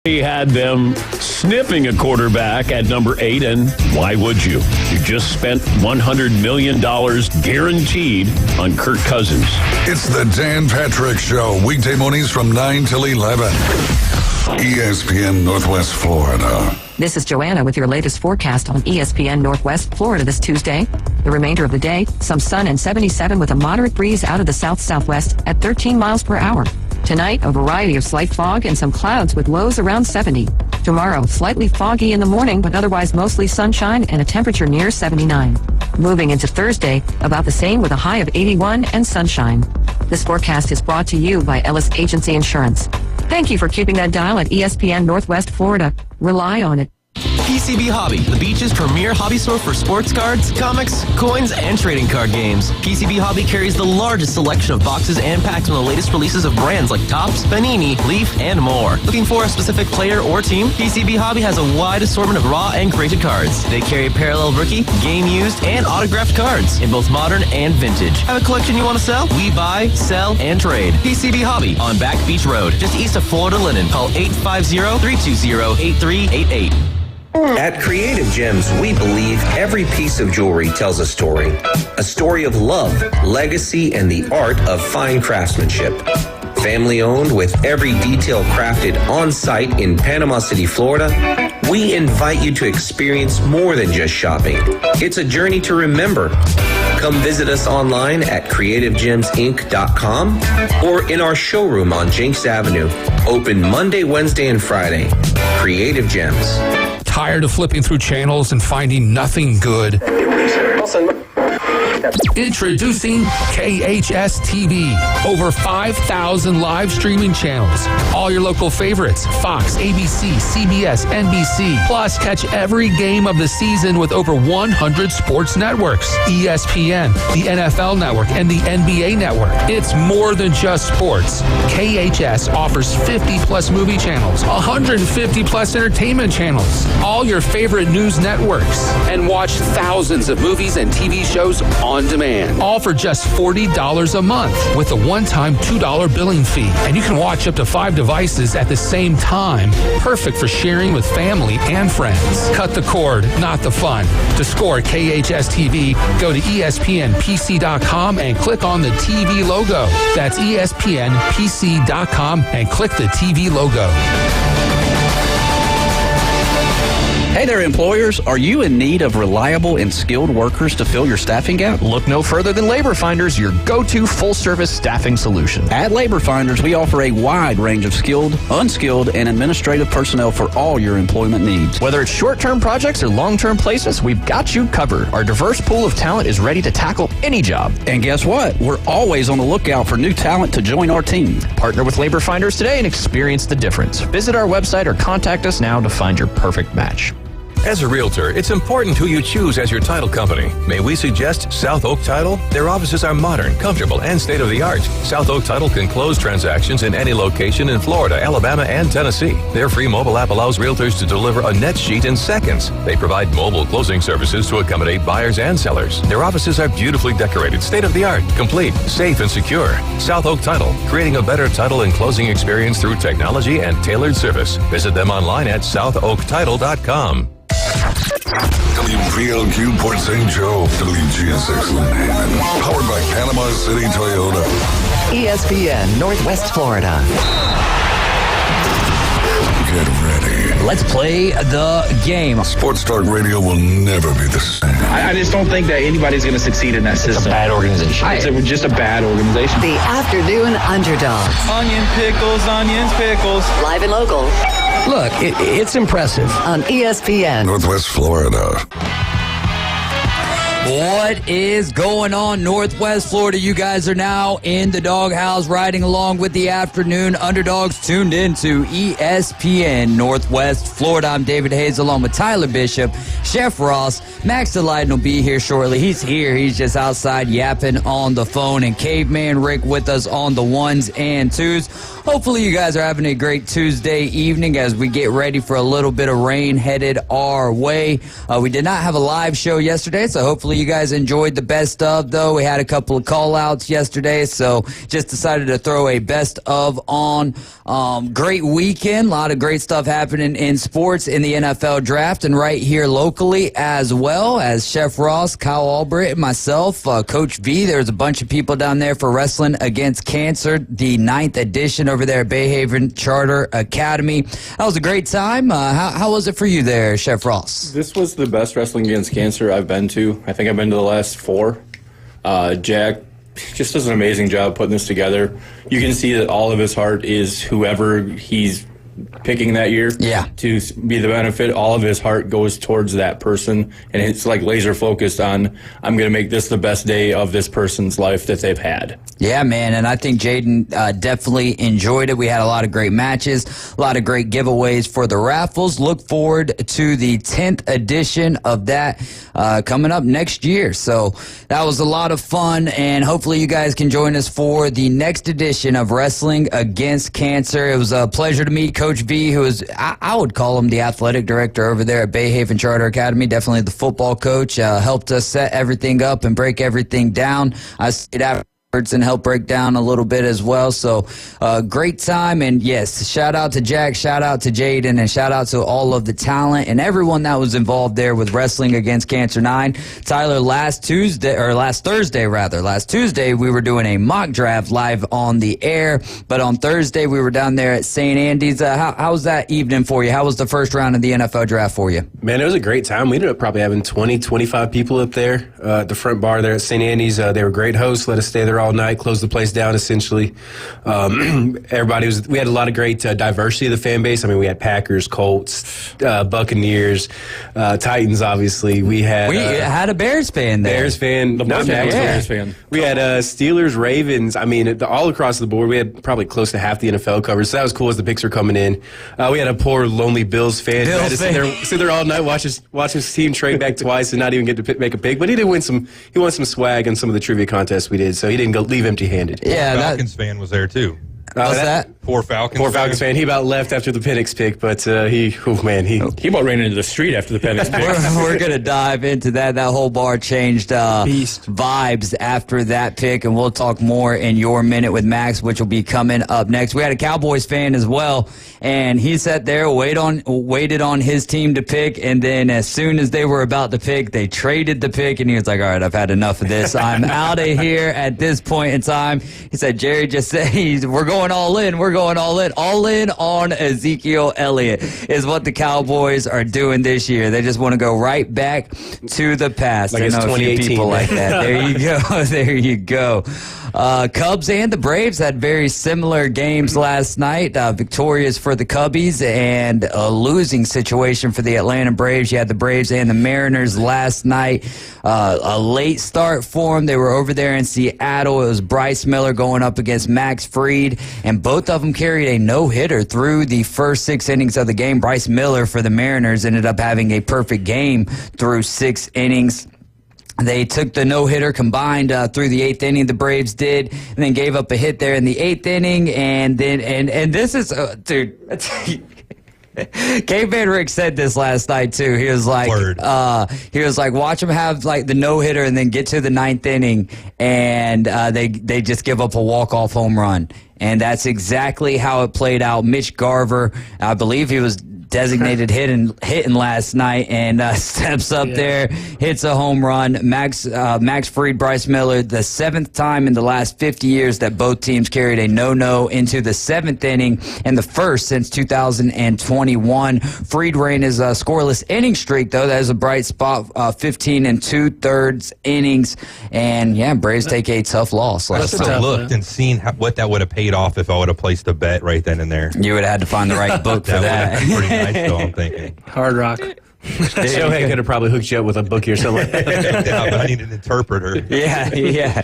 He had them sniffing a quarterback at number 8, and why would you? You just spent $100 million guaranteed on Kirk Cousins. It's the Dan Patrick Show, weekday mornings from 9 till 11. ESPN Northwest Florida. This is Joanna with your latest forecast on ESPN Northwest Florida this Tuesday. The remainder of the day, some sun and 77 with a moderate breeze out of the south-southwest at 13 miles per hour. Tonight, a variety of slight fog and some clouds with lows around 70. Tomorrow, slightly foggy in the morning, but otherwise mostly sunshine and a temperature near 79. Moving into Thursday, about the same with a high of 81 and sunshine. This forecast is brought to you by Ellis Agency Insurance. Thank you for keeping that dial at ESPN Northwest Florida. Rely on it. PCB Hobby, the beach's premier hobby store for sports cards, comics, coins, and trading card games. PCB Hobby carries the largest selection of boxes and packs from the latest releases of brands like Topps, Panini, Leaf, and more. Looking for a specific player or team? PCB Hobby has a wide assortment of raw and graded cards. They carry parallel rookie, game used, and autographed cards in both modern and vintage. Have a collection you want to sell? We buy, sell, and trade. PCB Hobby on Back Beach Road, just east of Florida Linen. Call 850-320-8388. At Creative Gems, we believe every piece of jewelry tells a story of love, legacy, and the art of fine craftsmanship. Family owned with every detail crafted on site in Panama City, Florida, we invite you to experience more than just shopping. It's a journey to remember. Come visit us online at creativegemsinc.com or in our showroom on Jenks Avenue, open Monday, Wednesday, and Friday. Creative Gems. Tired of flipping through channels and finding nothing good? Introducing KHS TV. Over 5,000 live streaming channels. All your local favorites. Fox, ABC, CBS, NBC. Plus, catch every game of the season with over 100 sports networks. ESPN, the NFL Network, and the NBA Network. It's more than just sports. KHS offers 50-plus movie channels, 150-plus entertainment channels, all your favorite news networks, and watch thousands of movies and TV shows on demand. All for just $40 a month with a one-time $2 billing fee. And you can watch up to 5 devices at the same time. Perfect for sharing with family and friends. Cut the cord, not the fun. To score KHS TV, go to ESPNPC.com and click on the TV logo. That's ESPNPC.com and click the TV logo. Hey there, employers. Are you in need of reliable and skilled workers to fill your staffing gap? Look no further than Labor Finders, your go-to full-service staffing solution. At Labor Finders, we offer a wide range of skilled, unskilled, and administrative personnel for all your employment needs. Whether it's short-term projects or long-term placements, we've got you covered. Our diverse pool of talent is ready to tackle any job. And guess what? We're always on the lookout for new talent to join our team. Partner with Labor Finders today and experience the difference. Visit our website or contact us now to find your perfect match. As a realtor, it's important who you choose as your title company. May we suggest South Oak Title? Their offices are modern, comfortable, and state-of-the-art. South Oak Title can close transactions in any location in Florida, Alabama, and Tennessee. Their free mobile app allows realtors to deliver a net sheet in seconds. They provide mobile closing services to accommodate buyers and sellers. Their offices are beautifully decorated, state-of-the-art, complete, safe, and secure. South Oak Title, creating a better title and closing experience through technology and tailored service. Visit them online at southoaktitle.com. WPLQ Port St. Joe, WGSX Lynn, powered by Panama City Toyota. ESPN Northwest Florida. Get ready. Let's play the game. Sports Talk Radio will never be the same. I just don't think that anybody's going to succeed in that system. It's a bad organization. It's just a bad organization. The Afternoon Underdogs. Onion pickles, onions pickles. Live and local. Look, it's impressive. On ESPN Northwest Florida. What is going on, Northwest Florida? You guys are now in the doghouse riding along with the Afternoon Underdogs, tuned into ESPN Northwest Florida. I'm David Hayes along with Tyler Bishop, Chef Ross. Max Delighten will be here shortly. He's here. He's just outside yapping on the phone. And Caveman Rick with us on the ones and twos. Hopefully you guys are having a great Tuesday evening as we get ready for a little bit of rain headed our way. We did not have a live show yesterday, so hopefully Hopefully you guys enjoyed the best of, though. We had a couple of call-outs yesterday, so just decided to throw a best of on. Great weekend. A lot of great stuff happening in sports in the NFL draft and right here locally, as well as Chef Ross, Kyle Albright, and myself, Coach V. There's a bunch of people down there for Wrestling Against Cancer, the 9th edition over there at Bayhaven Charter Academy. That was a great time. How was it for you there, Chef Ross? This was the best Wrestling Against Cancer I've been to. I think I've been to the last 4. Jack just does an amazing job putting this together. You can see that all of his heart is whoever he's picking that year to be the benefit. All of his heart goes towards that person, and it's like laser focused on, I'm going to make this the best day of this person's life that they've had. Yeah, man, and I think Jaden definitely enjoyed it. We had a lot of great matches, a lot of great giveaways for the raffles. Look forward to the 10th edition of that coming up next year. So that was a lot of fun, and hopefully you guys can join us for the next edition of Wrestling Against Cancer. It was a pleasure to meet Coach V, who is, I would call him the athletic director over there at Bayhaven Charter Academy, definitely the football coach, helped us set everything up and break everything down. I stayed afterwards and help break down a little bit as well. So great time. And yes, shout out to Jack, shout out to Jaden, and shout out to all of the talent and everyone that was involved there with Wrestling Against Cancer 9. Tyler, last Tuesday, we were doing a mock draft live on the air, but on Thursday we were down there at St. Andy's. How was that evening for you? How was the first round of the NFL draft for you? Man, it was a great time. We ended up probably having 20, 25 people up there at the front bar there at St. Andy's. They were great hosts, let us stay there all night, closed the place down essentially. We had a lot of great diversity of the fan base. I mean, we had Packers, Colts, Buccaneers, Titans, obviously. We had a Bears fan there. Bears fan. Bears fan. We had Steelers, Ravens. I mean, all across the board. We had probably close to half the NFL coverage. So that was cool as the picks were coming in. We had a poor, lonely Bills fan who had to sit there all night, watch his team trade back twice and not even get to make a pick. But he did win some. He won some swag in some of the trivia contests we did. So he didn't leave empty-handed. Yeah, Falcons fan was there too. What's that? Poor Falcons fan. He about left after the Penix pick, but he about ran into the street after the Penix pick. We're going to dive into that. That whole bar changed vibes after that pick, and we'll talk more in your minute with Max, which will be coming up next. We had a Cowboys fan as well, and he sat there, waited on his team to pick, and then as soon as they were about to pick, they traded the pick, and he was like, all right, I've had enough of this. I'm out of here at this point in time. He said, Jerry just said, we're going all in. We're going all in. All in on Ezekiel Elliott is what the Cowboys are doing this year. They just want to go right back to the past. Like I know it's a few 2018. people like that. There you go. There you go. Cubs and the Braves had very similar games last night. Victorious for the Cubbies and a losing situation for the Atlanta Braves. You had the Braves and the Mariners last night. A late start for them. They were over there in Seattle. It was Bryce Miller going up against Max Fried, and both of them carried a no-hitter through the first 6 innings of the game. Bryce Miller for the Mariners ended up having a perfect game through 6 innings. They took the no-hitter combined through the 8th inning, the Braves did, and then gave up a hit there in the 8th inning, and then and this is dude. Caveman Rick said this last night too. He was like, watch him have like the no hitter and then get to the 9th inning, and they just give up a walk-off home run, and that's exactly how it played out. Mitch Garver, I believe he was designated hitting last night, and steps up there, hits a home run. Max Fried, Bryce Miller, the 7th time in the last 50 years that both teams carried a no-no into the 7th inning, and the first since 2021. Fried ran his scoreless inning streak, though. That is a bright spot, 15 2/3 innings, and yeah, Braves take a tough loss last night. night. Looked and seen what that would have paid off if I would have placed a bet right then and there. You would have had to find the right book for that. Pretty nice, though, I'm thinking. Hard Rock. Shohei could have probably hooked you up with a bookie or something. Yeah, but I need an interpreter. Yeah.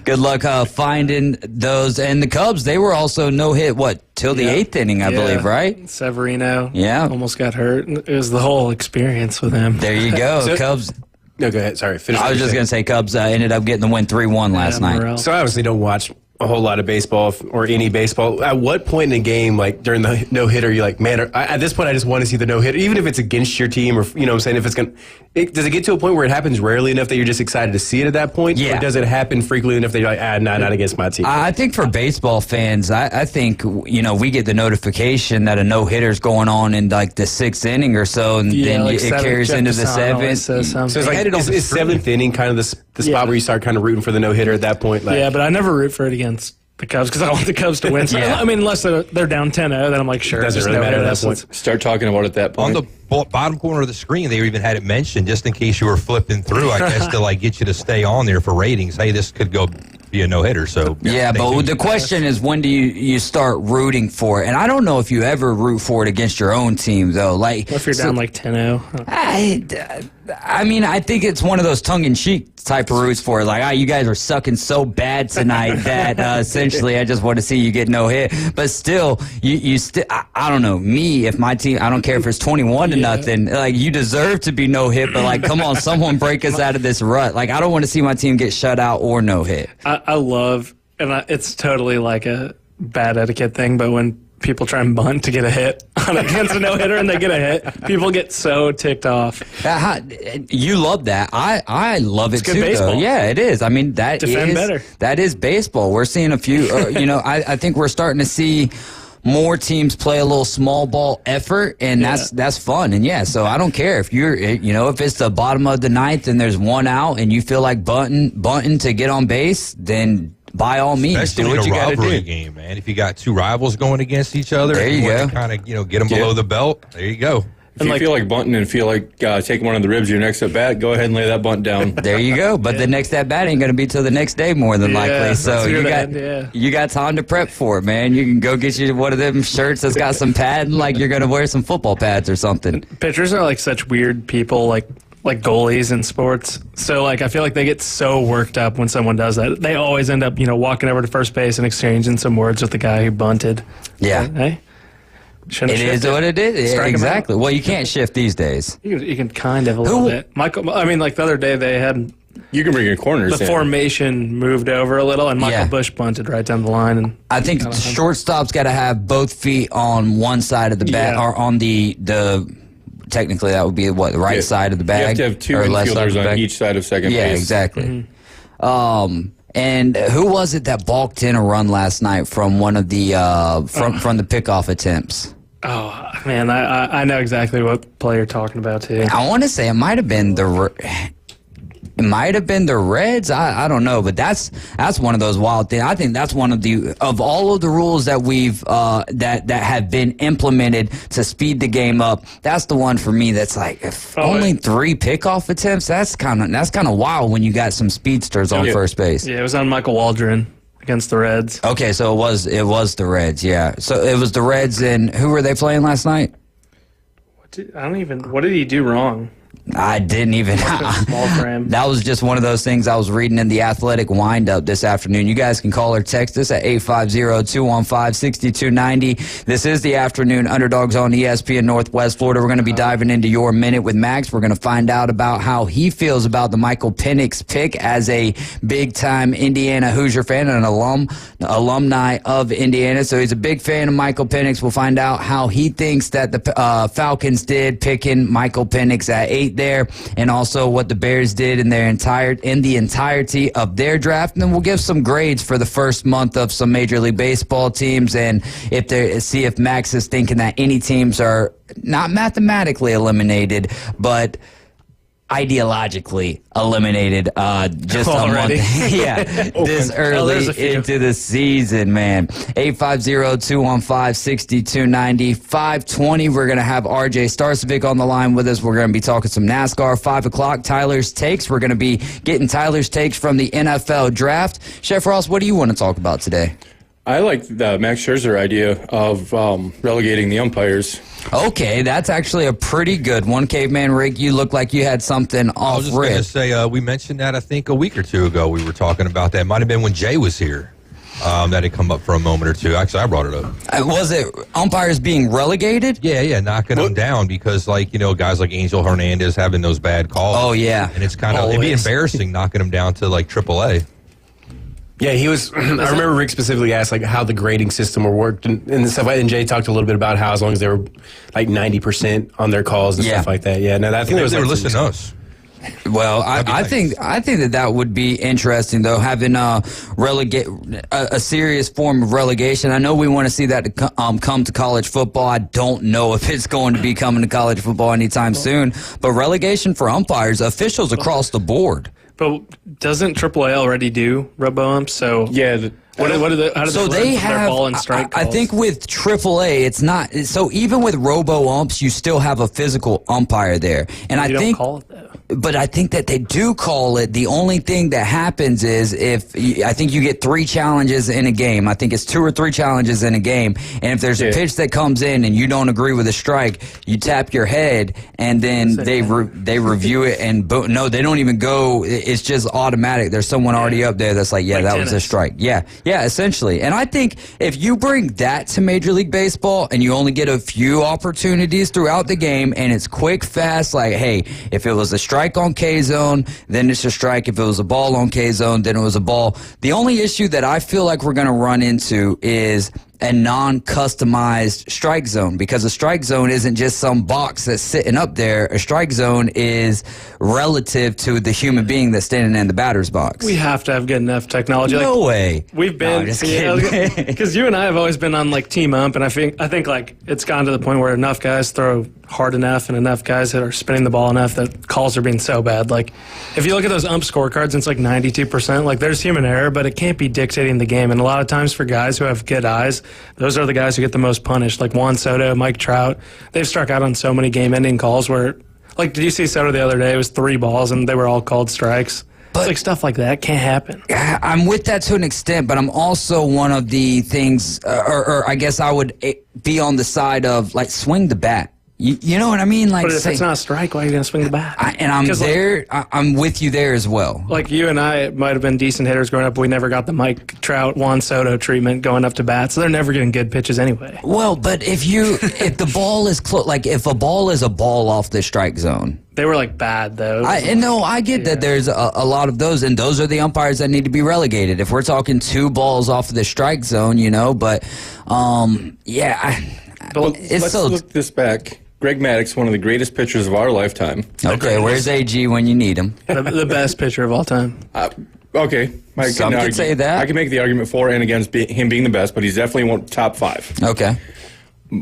Good luck finding those. And the Cubs, they were also no-hit, till the 8th inning, I believe, right? Severino. Yeah. Almost got hurt. It was the whole experience with him. There you go. Cubs. No, go ahead. Sorry. I was just going to say Cubs ended up getting the win 3-1 last night. So I obviously don't watch a whole lot of baseball or any baseball. At what point in the game, like during the no-hitter, you're like, man, at this point I just want to see the no-hitter, even if it's against your team or, you know what I'm saying, if it's going to, does it get to a point where it happens rarely enough that you're just excited to see it at that point? Yeah. Or does it happen frequently enough that you're like, not against my team? I think for baseball fans, I think, you know, we get the notification that a no-hitter's going on in like the 6th inning or so, and then like it carries into the 7th. So it's like, is 7th inning kind of the spot where you start kind of rooting for the no-hitter at that point? Like, yeah, but I never root for it against the Cubs because I want the Cubs to win. So, I mean, unless they're down 10-0, then I'm like, sure. Doesn't really matter at that point. Start talking about it at that point. On the bottom corner of the screen, they even had it mentioned just in case you were flipping through, I guess, to like get you to stay on there for ratings. Hey, this could go be a no-hitter. So yeah, but the question is, when do you start rooting for it? And I don't know if you ever root for it against your own team, though. Like, what if you're down like 10-0? I mean, I think it's one of those tongue-in-cheek type of roots for it. Like, you guys are sucking so bad tonight that essentially I just want to see you get no hit. But still, you still, I don't know. Me, if my team, I don't care if it's 21-0, like, you deserve to be no hit. But like, come on, someone break us out of this rut. Like, I don't want to see my team get shut out or no hit. I love, and it's totally like a bad etiquette thing, but when people try and bunt to get a hit against a no-hitter and they get a hit, people get so ticked off. You love that. I love it good too, baseball. though. Yeah, it is. I mean, that Defend is better. That is baseball. We're seeing a few, I think we're starting to see more teams play a little small ball effort, and that's fun. And so I don't care if you're, if it's the bottom of the 9th and there's one out and you feel like bunting to get on base, then by all means, especially do what you got to do. rivalry game, man. If you got two rivals going against each other, there you go. Kind of, get them below the belt. There you go. If you feel like bunting and feel like taking one of the ribs your next at bat, go ahead and lay that bunt down. There you go. But the next at bat ain't going to be till the next day more than likely. So you got time to prep for it, man. You can go get you one of them shirts that's got some padding, like you're going to wear some football pads or something. Pitchers are like such weird people, like goalies in sports. So like I feel like they get so worked up when someone does that. They always end up, walking over to first base and exchanging some words with the guy who bunted. Yeah. Hey? It is what it is. Yeah, exactly. Well, you can't shift these days. You can kind of a little bit. Michael, I mean, like the other day they had. You can bring your corners. The formation moved over a little, and Michael Bush bunted right down the line. And I think shortstop's got to have both feet on one side of the bat, or on the. Technically, that would be the right side of the bag. You have to have two infielders on each side of second base. Yeah, exactly. Mm-hmm. And who was it that balked in a run last night from one of the from the pickoff attempts? Oh man, I know exactly what play you're talking about too. I want to say it might have been the Reds. I don't know, but that's one of those wild things. I think that's one of all of the rules that we've that have been implemented to speed the game up. That's the one for me. That's like only 3 pickoff attempts. That's kind of wild when you got some speedsters on first base. Yeah, it was on Michael Waldron against the Reds. Okay, so it was the Reds. Yeah, so it was the Reds, and who were they playing last night? What did he do wrong? I didn't even. Small frame. That was just one of those things I was reading in the Athletic Wind-Up this afternoon. You guys can call or text us at 850-215-6290. This is the Afternoon Underdogs on ESPN Northwest Florida. We're going to be diving into your minute with Max. We're going to find out about how he feels about the Michael Penix pick as a big-time Indiana Hoosier fan and an alumni of Indiana. So he's a big fan of Michael Penix. We'll find out how he thinks that the Falcons did picking Michael Penix at 8 there, and also what the Bears did in the entirety of their draft. And then we'll give some grades for the first month of some Major League Baseball teams, and see if Max is thinking that any teams are not mathematically eliminated, but ideologically eliminated just a month this early into the season, man. 850-215-6290. 520, we're going to have RJ Starcevic on the line with us. We're going to be talking some NASCAR. 5 o'clock, Tyler's Takes. We're going to be getting Tyler's Takes from the NFL Draft. Chef Ross, what do you want to talk about today? I like the Max Scherzer idea of relegating the umpires. Okay, that's actually a pretty good one. Caveman Rick, you look like you had something off I was just going to say, we mentioned that I think a week or two ago we were talking about that. It might have been when Jay was here. That had come up for a moment or two. Actually, I brought it up. Was it umpires being relegated? Yeah, knocking them down because, guys like Angel Hernandez having those bad calls. Oh, yeah. And it's kind of, it'd be embarrassing knocking them down to, AAA. Yeah, he was. I remember Rick specifically asked like how the grading system worked and stuff. And Jay talked a little bit about how as long as they were like 90% on their calls and stuff like that. Yeah, no, I think they were listening to us. Well, I think that would be interesting though, having a serious form of relegation. I know we want to see that come to college football. I don't know if it's going to be coming to college football anytime soon, but relegation for umpires, officials across the board. But doesn't AAA already do robo-umps? So yeah. How do they have their ball and strike I think with AAA, it's not. So even with robo-umps, you still have a physical umpire there. And I think, call it though. But I think that they do call it. The only thing that happens is I think you get 3 challenges in a game. I think it's 2 or 3 challenges in a game. And if there's a pitch that comes in and you don't agree with a strike, you tap your head and then they review it and no, they don't even go. It's just automatic. There's someone already up there that's like that tennis. Was a strike. Yeah, essentially. And I think if you bring that to Major League Baseball and you only get a few opportunities throughout the game and it's quick, fast, like, hey, if it was a strike on K-zone, then it's a strike. If it was a ball on K-zone, then it was a ball. The only issue that I feel like we're going to run into is a non-customized strike zone, because a strike zone isn't just some box that's sitting up there. A strike zone is relative to the human being that's standing in the batter's box. We have to have good enough technology. No way. We've been because you and I have always been on like team ump, and I think like it's gotten to the point where enough guys throw hard enough and enough guys that are spinning the ball enough that calls are being so bad. Like if you look at those ump scorecards, it's like 92%. Like there's human error, but it can't be dictating the game. And a lot of times for guys who have good eyes, those are the guys who get the most punished. Like Juan Soto, Mike Trout, they've struck out on so many game-ending calls where, like, did you see Soto the other day? It was 3 balls and they were all called strikes. But it's like stuff like that can't happen. I'm with that to an extent, but I'm also one of the things, or I guess I would be on the side of like swing the bat. You know what I mean? Like, but if it's not a strike, why are you going to swing the bat? I'm with you there as well. Like you and I might have been decent hitters growing up, but we never got the Mike Trout, Juan Soto treatment going up to bat, so they're never getting good pitches anyway. Well, but if the ball is like if a ball is a ball off the strike zone. They were like bad though. I get that there's a lot of those, and those are the umpires that need to be relegated. If we're talking 2 balls off of the strike zone, but let's look this back. Greg Maddux, one of the greatest pitchers of our lifetime. Okay, where's AG when you need him? The best pitcher of all time. Okay. Some could say that. I can make the argument for and against him being the best, but he's definitely top 5. Okay.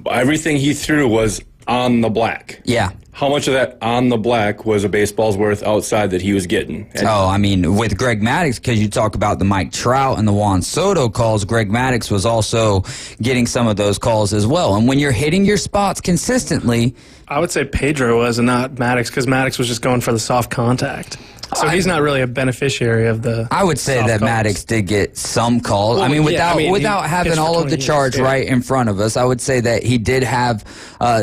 Everything he threw was on the black. Yeah. How much of that on the black was a baseball's worth outside that he was getting? With Greg Maddux, because you talk about the Mike Trout and the Juan Soto calls, Greg Maddux was also getting some of those calls as well. And when you're hitting your spots consistently... I would say Pedro was and not Maddux, because Maddux was just going for the soft contact. So he's not really a beneficiary of the. I would say that Maddux did get some calls. Well, without having all of the charts right in front of us, I would say that he did have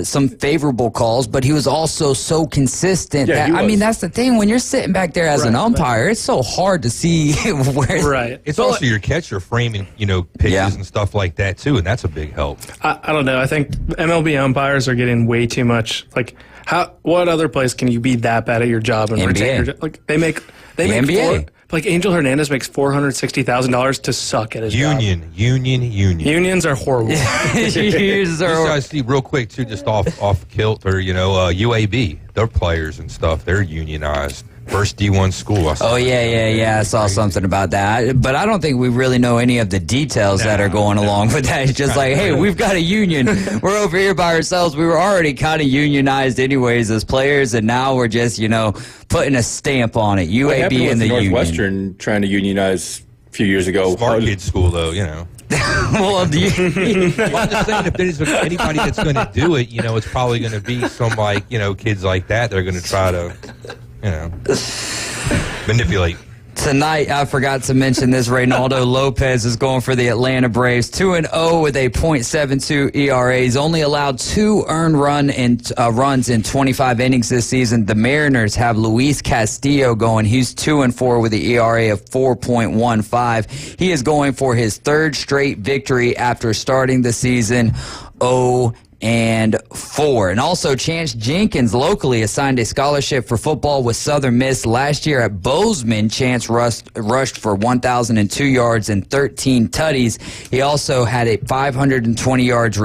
some favorable calls, but he was also so consistent. That's the thing. When you're sitting back there as an umpire, it's so hard to see where. Right. It's also your catcher framing, pitches and stuff like that too, and that's a big help. I don't know. I think MLB umpires are getting way too much. Like, what other place can you be that bad at your job and retain your, like they make NBA. Like Angel Hernandez makes $460,000 to suck at his job. Unions are horrible. Unions are. I see real quick too, just off kilt or UAB, their players and stuff, they're unionized. First D1 school. I saw something about that. But I don't think we really know any of the details that are going along with that. It's just like, hey, we've got a union. We're over here by ourselves. We were already kind of unionized anyways as players, and now we're just, putting a stamp on it. UAB and the Northwestern trying to unionize a few years ago. Smart kid school, though, Well, I'm just saying, if there's anybody that's going to do it, it's probably going to be some kids like that. They're going to try to, manipulate. Tonight, I forgot to mention this. Reynaldo Lopez is going for the Atlanta Braves, 2-0 with a .72 ERA. He's only allowed 2 earned runs in 25 innings this season. The Mariners have Luis Castillo going. He's 2-4 with the ERA of 4.15. He is going for his 3rd straight victory after starting the season 0-2. 104. And also, Chance Jenkins locally assigned a scholarship for football with Southern Miss. Last year at Bozeman, Chance rushed for 1,002 yards and 13 tutties. He also had a 520 yards receiving.